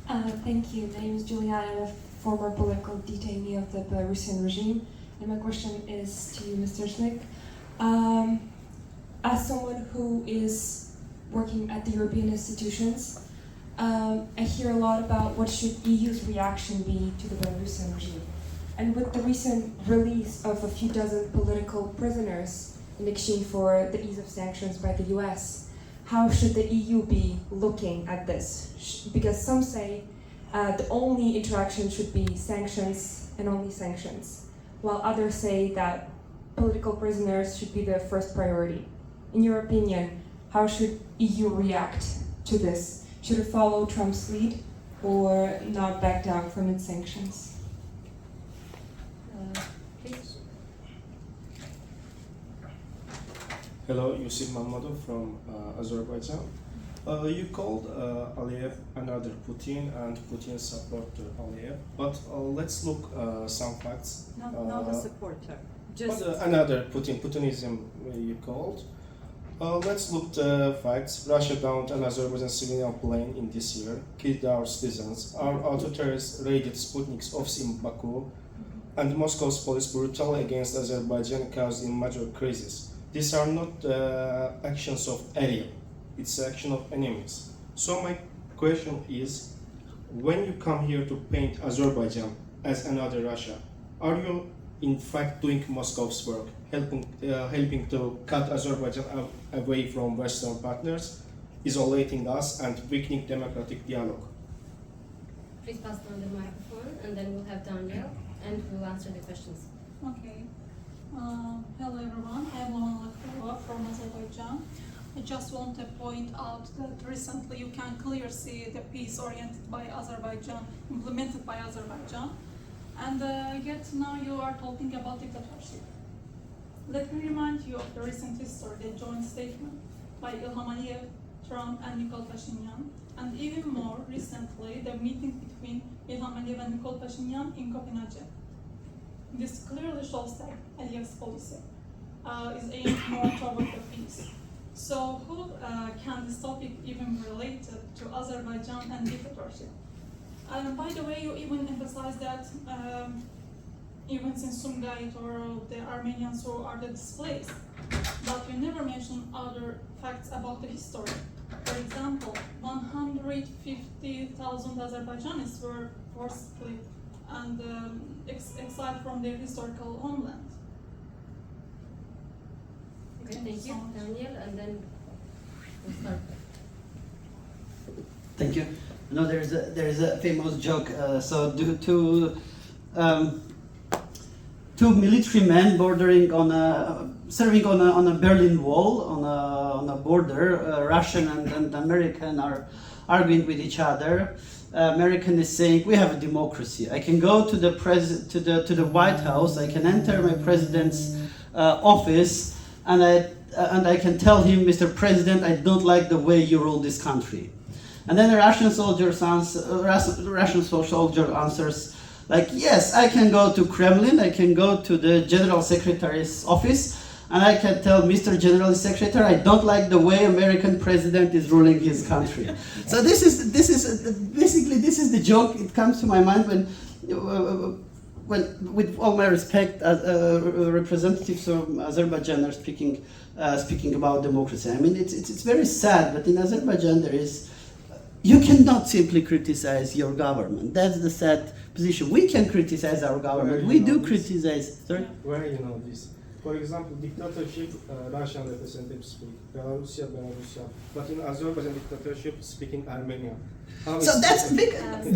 can. Thank you. My name is Juliana. I'm a former political detainee of the Belarusian regime. And my question is to you, Mr. Schlick. As someone who is working at the European institutions, I hear a lot about what should EU's reaction be to the Belarusian regime. And with the recent release of a few dozen political prisoners in exchange for the ease of sanctions by the US, how should the EU be looking at this? Because some say the only interaction should be sanctions and only sanctions, while others say that political prisoners should be the first priority. In your opinion, how should EU react to this? Should it follow Trump's lead or not back down from its sanctions? Please. Hello, Yusuf Mammadov from Azerbaijan. You called Aliyev another Putin and Putin supporter Aliyev, but let's look some facts. Not a supporter, just Another Putinism you called. Let's look the facts. Russia downed an Azerbaijan civilian plane in this year, killed our citizens. Our auto-terrorists raided Sputnik's office in Baku, and Moscow's police brutality against Azerbaijan caused a major crisis. These are not actions of alien, it's action of enemies. So my question is, when you come here to paint Azerbaijan as another Russia, are you in fact doing Moscow's work, helping to cut Azerbaijan away from Western partners, isolating us and weakening democratic dialogue? Please pass down the microphone, and then we'll have Daniel, and we'll answer the questions. Okay. Hello everyone, I'm Lomana from Azerbaijan. I just want to point out that recently you can clearly see the peace oriented by Azerbaijan, implemented by Azerbaijan. And yet now you are talking about dictatorship. Let me remind you of the recent history, the joint statement by Ilham Aliyev, Trump and Nikol Pashinyan, and even more recently, the meeting between Ilham Aliyev and Nikol Pashinyan in Copenhagen. This clearly shows that Aliyev's policy is aimed more toward the peace. So who can this topic even relate to Azerbaijan and dictatorship? By the way, you even emphasize that even in Sumgait or the Armenians who are the displaced, but you never mention other facts about the history. For example, 150,000 Azerbaijanis were forcibly and exiled from their historical homeland. Okay, thank you, Daniel, and then we'll start. Thank you. No, there's a famous joke. So two military men bordering on serving on a Berlin Wall on a border. Russian and American are arguing with each other. American is saying, "We have a democracy. I can go to the White House. I can enter my president's office, and I can tell him, Mr. President, I don't like the way you rule this country." And then the Russian soldier answers, like, "Yes, I can go to Kremlin. I can go to the General Secretary's office, and I can tell Mr. General Secretary, I don't like the way American president is ruling his country." So this is the joke. It comes to my mind when with all my respect, representatives from Azerbaijan are speaking about democracy. I mean, it's very sad, but in Azerbaijan you cannot simply criticize your government. That's the sad position. We can criticize our government. We do criticize. Sorry? Where you know this? For example, dictatorship, Russian representatives speak, Belarus. But in Azerbaijan dictatorship, speaking Armenian. So that's big.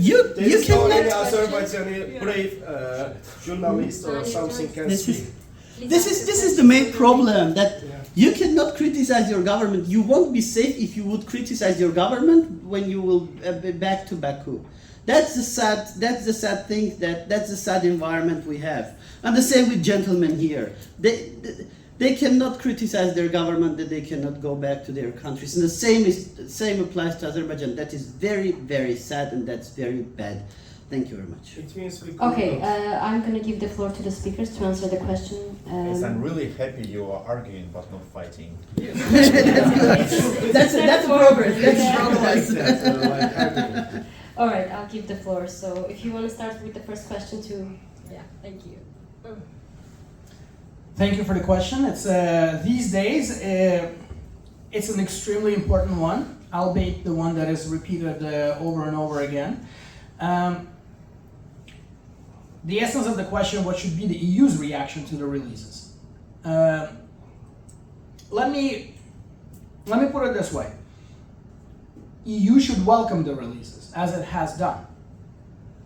You cannot. Any Azerbaijani brave journalist or something can speak. This is the main problem, that you cannot criticize your government. You won't be safe if you would criticize your government when you will be back to Baku. That's the sad thing. That's the sad environment we have. And the same with gentlemen here. They cannot criticize their government, that they cannot go back to their countries. And the same applies to Azerbaijan. That is very, very sad, and that's very bad. Thank you very much. It means we Okay, I'm going to give the floor to the speakers to answer the question. Yes, I'm really happy you are arguing but not fighting. That's progress. That's progress. All right, I'll give the floor. So if you want to start with the first question too. Yeah, thank you. Thank you for the question. It's these days it's an extremely important one, albeit the one that is repeated over and over again. The essence of the question: what should be the EU's reaction to the releases? Let me put it this way: EU should welcome the releases, as it has done.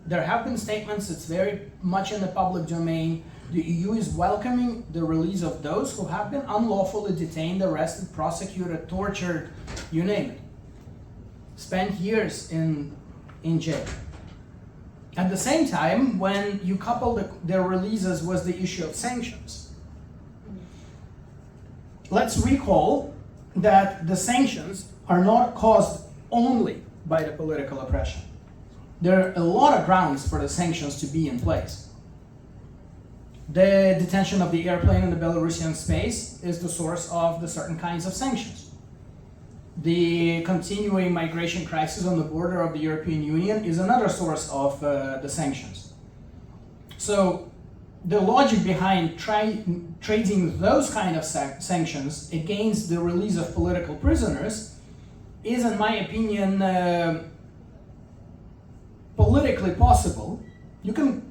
There have been statements; it's very much in the public domain. The EU is welcoming the release of those who have been unlawfully detained, arrested, prosecuted, tortured, you name it. Spent years in jail. At the same time, when you couple their releases with the issue of sanctions, let's recall that the sanctions are not caused only by the political oppression. There are a lot of grounds for the sanctions to be in place. The detention of the airplane in the Belarusian space is the source of the certain kinds of sanctions. The continuing migration crisis on the border of the European Union is another source of the sanctions. So the logic behind trading those kind of sanctions against the release of political prisoners is, in my opinion, politically possible. You can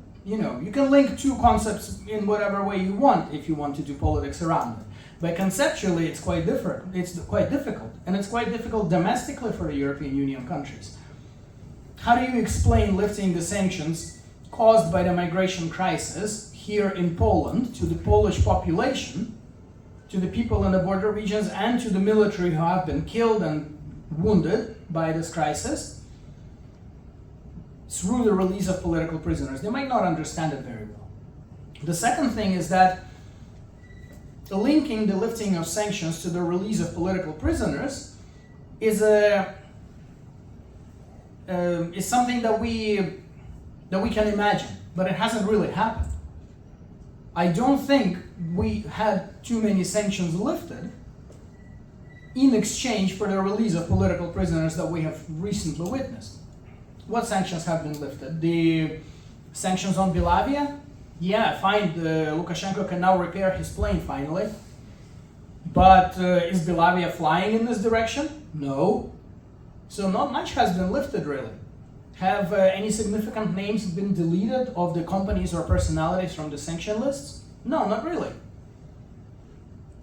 link two concepts in whatever way you want if you want to do politics around it. But conceptually, it's quite different. It's quite difficult, and it's quite difficult domestically for the European Union countries. How do you explain lifting the sanctions caused by the migration crisis here in Poland to the Polish population, to the people in the border regions, and to the military who have been killed and wounded by this crisis, through the release of political prisoners? They might not understand it very well. The second thing is that linking the lifting of sanctions to the release of political prisoners is something that we can imagine, but it hasn't really happened. I don't think we had too many sanctions lifted in exchange for the release of political prisoners that we have recently witnessed. What sanctions have been lifted? The sanctions on Belavia? Yeah, fine, Lukashenko can now repair his plane finally. But is Belavia flying in this direction? No. So not much has been lifted, really. Have any significant names been deleted of the companies or personalities from the sanction lists? No, not really.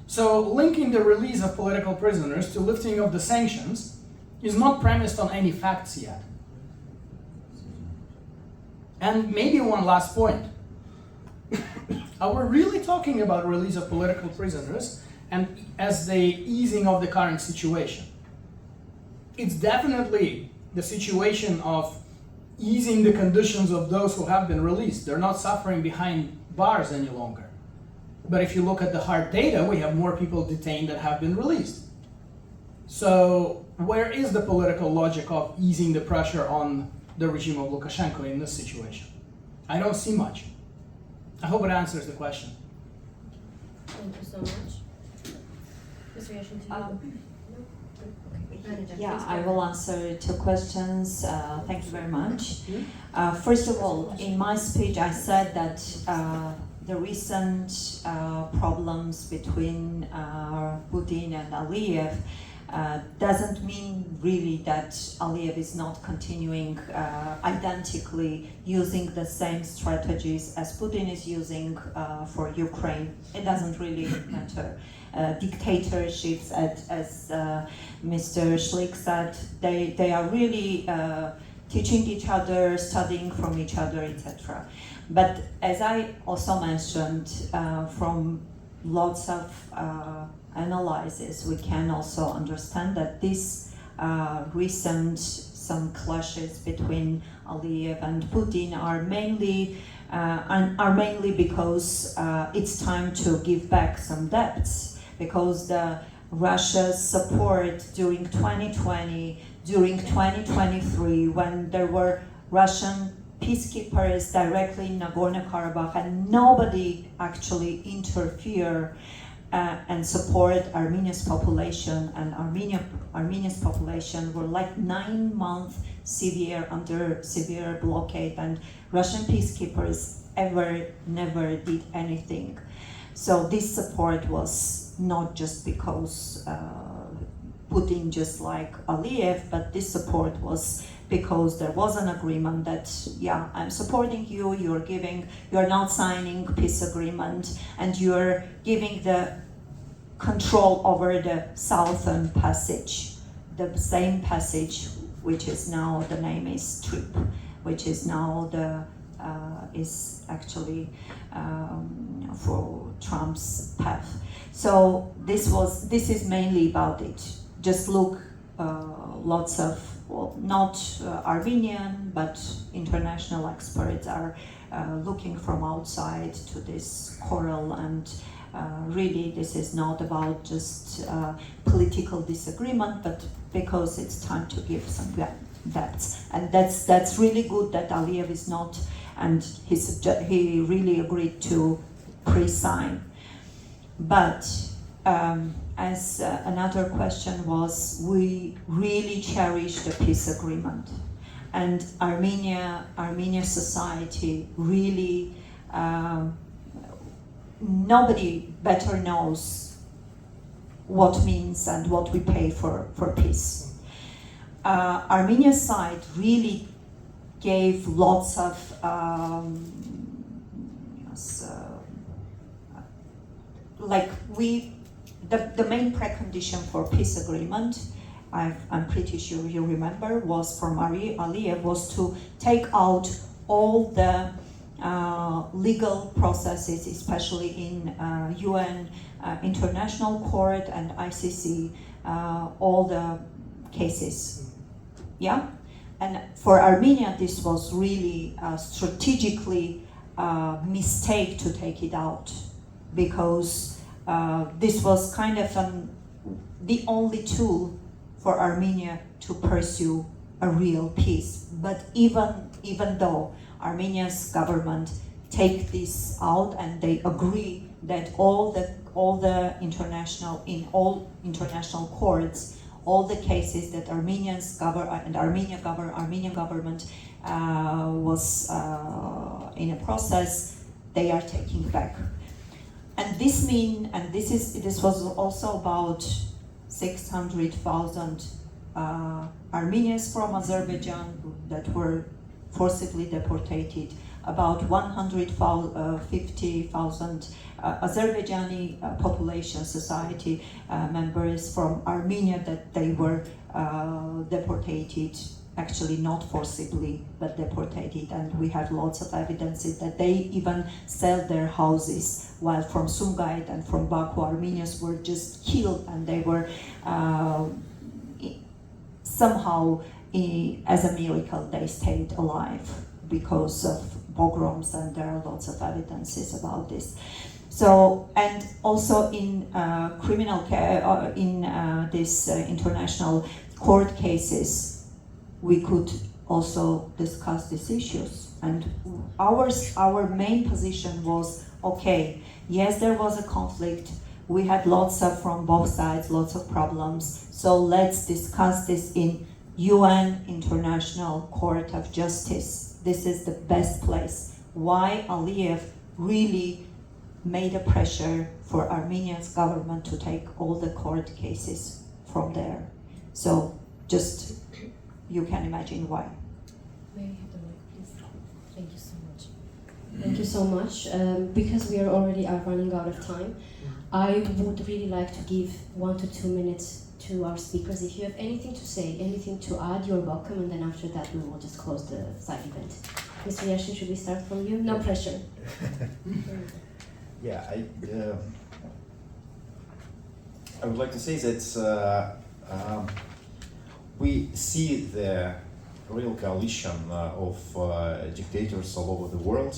So linking the release of political prisoners to lifting of the sanctions is not premised on any facts yet. And maybe one last point. Are we really talking about release of political prisoners and as the easing of the current situation? It's definitely the situation of easing the conditions of those who have been released. They're not suffering behind bars any longer. But if you look at the hard data, we have more people detained that have been released. So where is the political logic of easing the pressure on the regime of Lukashenko in this situation? I don't see much. I hope it answers the question. Thank you so much. This reaction to you? Yeah, I will answer two questions. Thank you very much. First of all, in my speech, I said that the recent problems between Putin and Aliyev doesn't mean really that Aliyev is not continuing identically using the same strategies as Putin is using for Ukraine. It doesn't really matter. Dictatorships, as Mr. Schlick said, they are really teaching each other, studying from each other, etc. But as I also mentioned, from lots of analysis, we can also understand that this recent some clashes between Aliyev and Putin are mainly because it's time to give back some debts, because Russia's support during 2020, during 2023, when there were Russian peacekeepers directly in Nagorno-Karabakh and nobody actually interfered and support Armenia's population, and Armenia's population were like 9 months under severe blockade, and Russian peacekeepers never did anything. So this support was not just because Putin just like Aliyev, but this support was because there was an agreement that, yeah, I'm supporting you, you're not signing peace agreement, and you're giving the control over the southern passage, the same passage which is now, the name is Strip, which is now is actually for Trump's path. So this is mainly about it. Just look, lots of, well, not Armenian, but international experts are looking from outside to this quarrel, and really this is not about just political disagreement, but because it's time to give some debts. And that's really good that Aliyev is not, and he really agreed to pre-sign. But as another question was, we really cherish the peace agreement, and Armenia society really, nobody better knows what means and what we pay for peace. Armenia's side really gave lots of the main precondition for peace agreement, I'm pretty sure you remember, was from Aliyev, was to take out all the legal processes, especially in UN International Court and ICC, all the cases. Yeah? And for Armenia, this was really strategically a mistake to take it out, because this was kind of the only tool for Armenia to pursue a real peace. But even though Armenia's government take this out and they agree that all international courts, all the cases that Armenian government was in a process, they are taking back. And this was also about 600,000 Armenians from Azerbaijan that were forcibly deported about 150,000 Azerbaijani population society members from Armenia that they were deported, actually not forcibly, but deported, and we have lots of evidences that they even sell their houses, while from Sumgayit and from Baku, Armenians were just killed, and they were somehow, as a miracle, they stayed alive because of pogroms, and there are lots of evidences about this. So, and also in criminal, this international court cases, we could also discuss these issues. And our main position was, okay, yes, there was a conflict. We had lots of, from both sides, lots of problems. So let's discuss this in UN International Court of Justice. This is the best place. Why Aliyev really made a pressure for Armenia's government to take all the court cases from there. So just, you can imagine why. May I have the mic, please? Thank you so much. Thank you so much. Because we are already running out of time, I would really like to give 1 to 2 minutes to our speakers. If you have anything to say, anything to add, you're welcome, and then after that we will just close the side event. Mr. Yashin, should we start from you? No pressure. Yeah, I would like to say that we see the real coalition of dictators all over the world,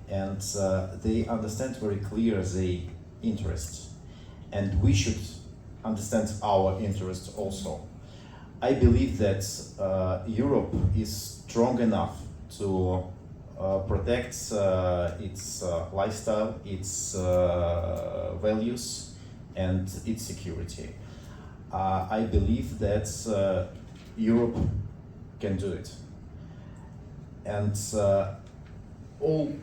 and they understand very clear the interests, and we should understand our interests also. I believe that Europe is strong enough to protect its lifestyle, its values, and its security. I believe that Europe can do it. And all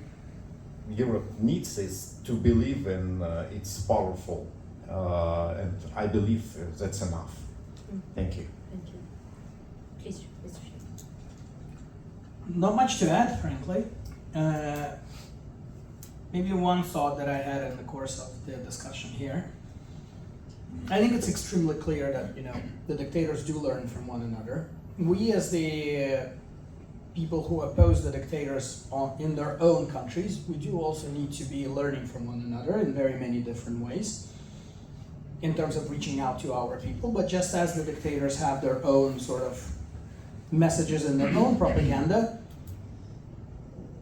Europe needs is to believe in it's powerful. And I believe that's enough. Thank you. Thank you. Please, Mr. Not much to add, frankly. Maybe one thought that I had in the course of the discussion here. I think it's extremely clear that, you know, the dictators do learn from one another. We, as the people who oppose the dictators in their own countries, we do also need to be learning from one another in very many different ways in terms of reaching out to our people. But just as the dictators have their own sort of messages and their own propaganda,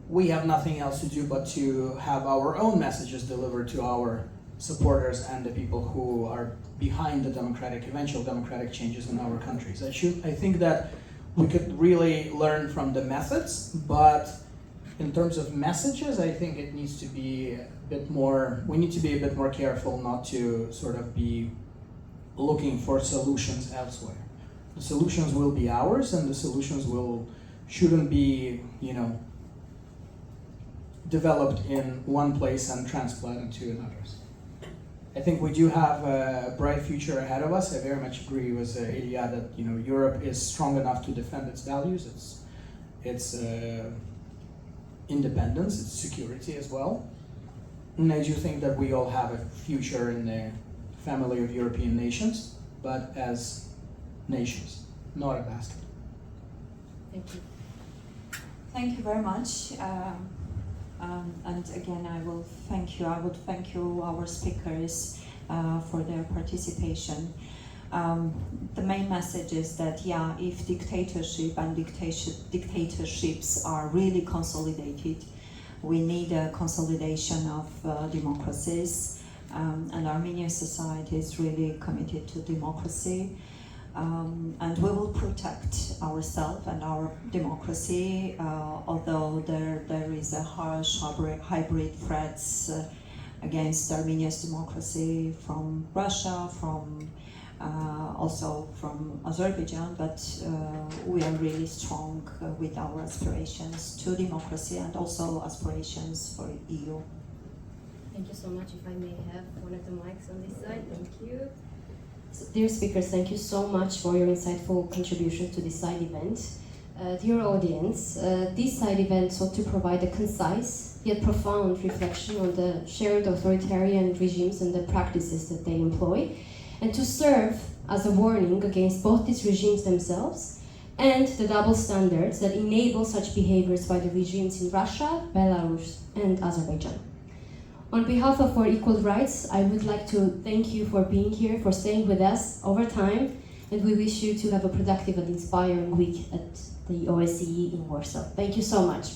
we have nothing else to do but to have our own messages delivered to our supporters and the people who are behind the eventual democratic changes in our countries. I think that we could really learn from the methods, but in terms of messages, I think it needs to be a bit more, we need to be a bit more careful not to sort of be looking for solutions elsewhere. The solutions will be ours, and the solutions shouldn't be, you know, developed in one place and transplanted to another. I think we do have a bright future ahead of us. I very much agree with Ilya that, you know, Europe is strong enough to defend its values, its independence, its security as well. And I do think that we all have a future in the family of European nations, but as nations, not a basket. Thank you. Thank you very much. And again, I would thank you, our speakers, for their participation. The main message is that, yeah, if dictatorship and dictatorships are really consolidated, we need a consolidation of democracies, and Armenian society is really committed to democracy. And we will protect ourselves and our democracy, although there is a harsh hybrid threats against Armenia's democracy from Russia, also from Azerbaijan, but we are really strong with our aspirations to democracy and also aspirations for EU. Thank you so much. If I may have one of the mics on this side, thank you. Dear speakers, thank you so much for your insightful contribution to this side event. Dear audience, this side event sought to provide a concise yet profound reflection on the shared authoritarian regimes and the practices that they employ, and to serve as a warning against both these regimes themselves and the double standards that enable such behaviors by the regimes in Russia, Belarus, and Azerbaijan. On behalf of our equal rights, I would like to thank you for being here, for staying with us over time, and we wish you to have a productive and inspiring week at the OSCE in Warsaw. Thank you so much.